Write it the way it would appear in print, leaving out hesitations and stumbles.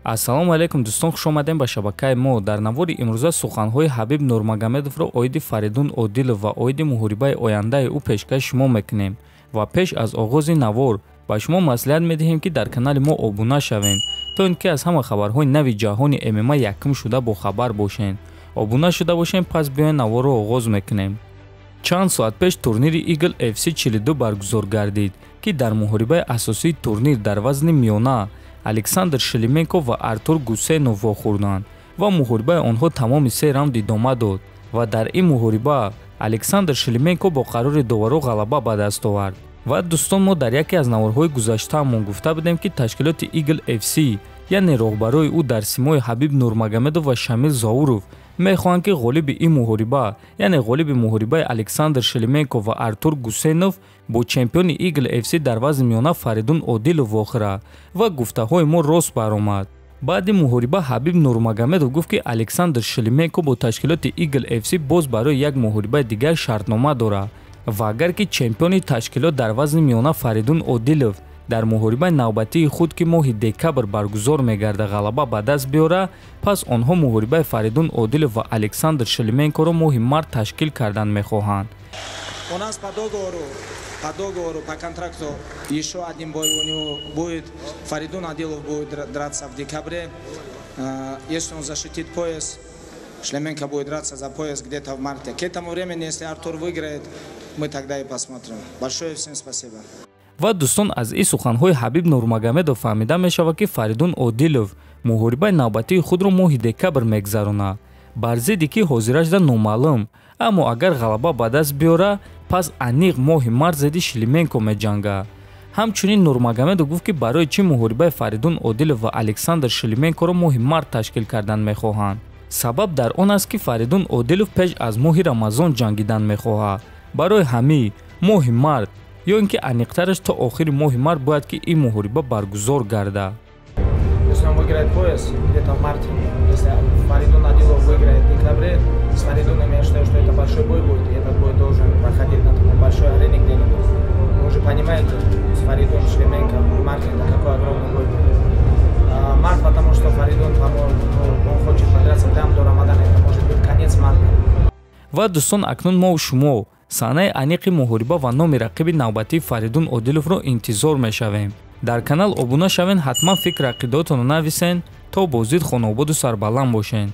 Ассалому алейкум дӯстон, хуш омадем ба шабакаи мо. Дар навори имрӯза суханҳои Ҳабиб Нурмагомедовро оиди Фаридун Одилов ва оиди муҳорибаи ояндаи ӯ пешкаши шумо мекунем. Ва пеш аз оғози навор ба шумо маслиҳат медиҳем ки дар канали мо обуна шавед, то ин ки аз ҳама хабарҳои нави ҷаҳони ММА якум шуда бохабар бошед. Обуна шуда бошед, пас биёед наворро оғоз мекунем. Чанд соат пеш турнири Eagle FC 42 баргузор гардид, ки дар муҳорибаи асосии турнир дар вазни миёна Александр Шелеменко ва Артур Гусейнов вохӯрданд ва муҳорибаи онҳо тамоми 3 раунд идома дод ва дар ин муҳориба Александр Шелеменко бо қарори доваро ғалаба ба даст овард. Ва дӯстон, мо дар яке аз наворҳои гузаштаамон гуфта будем ки ташкилоти Eagle FC, яъне роҳбарои ӯ дар симои Ҳабиб Нурмагомедов ва Шамил Зоуров мехоҳанд ки ғолиби ин муҳориба, яъне ғолиби муҳорибаи Александр Шелеменко ва Артур Гусейнов бо чемпиони Eagle FC дар вазни миёна Фаридун Одилов вохӯра ва гуфтаҳои мо рост баромад. баъди муҳориба Ҳабиб Нурмагомедов гуфт ки Александр Шелеменко бо ташкилоти Eagle FC боз барои як муҳорибаи дигар шартнома дорад ва агар ки чемпиони ташкилот дар вазни миёна Фаридун Одилов дар муҳорибаи навбатии худ ки моҳи декабр баргузор мегарда ғалаба ба даст биёра, пас онҳо муҳорибаи Фаридун Одилов ва Александр Шелеменкоро моҳи март ташкил кардан мехоҳанд. У нас по договору, по контракту еще один бой у него будет. Фаридун Одилов будет драться в декабре. Если он защитит пояс, Шелеменко будет драться за пояс где-то в марте. К этому времени, если Артур выиграет, мы тогда и посмотрим. Большое всем спасибо. ва дӯстон, аз ин суханҳои Ҳабиб Нурмагомедов фаҳмида мешавад ки Фаридун Одилов муҳорибаи навбатии худро моҳи декабр мегузаронад бар зидди ки ҳозирашда номаълум, аммо агар ғалаба ба даст биёра, пас аниқ моҳи март зидди Шелеменко меҷангад. ҳамчунин Нурмагомедов гуфт ки барои чӣ муҳорибаи Фаридун Одилов ва Александр Шелеменкоро моҳи март ташкил кардан мехоҳанд. Сабаб дар он аст ки Фаридун Одилов пеш аз моҳи Рамазон ҷангидан мехоҳад. Барои ҳамин моҳи март ё ин ки аниқтараш то охири моҳи март бояд ки ин муҳориба баргузор гардад. Если он выиграет пояс где-то в марте, если Фаридун Одилов выиграет в декабре, с Фаридуном я считаю, что это большой бой будет, и этот бой должен проходить на такой большой арене где-нибудь. Вы уже понимаете, с Фаридун Шелеменко в марте это какой огромный бой будет. Март, потому что Фаридун, по-моему, он хочет подраться прямо до Рамадана, это может быть конец марта. ва дӯстон, акнун мо шумо санаи аниқи муҳориба ва номи рақиби навбатии Фаридун Одиловро интизор мешавем. дар канал обуна шавен, ҳатман фикр ақидотонро нависен, то бо зид хонободу сарбаланд бошед.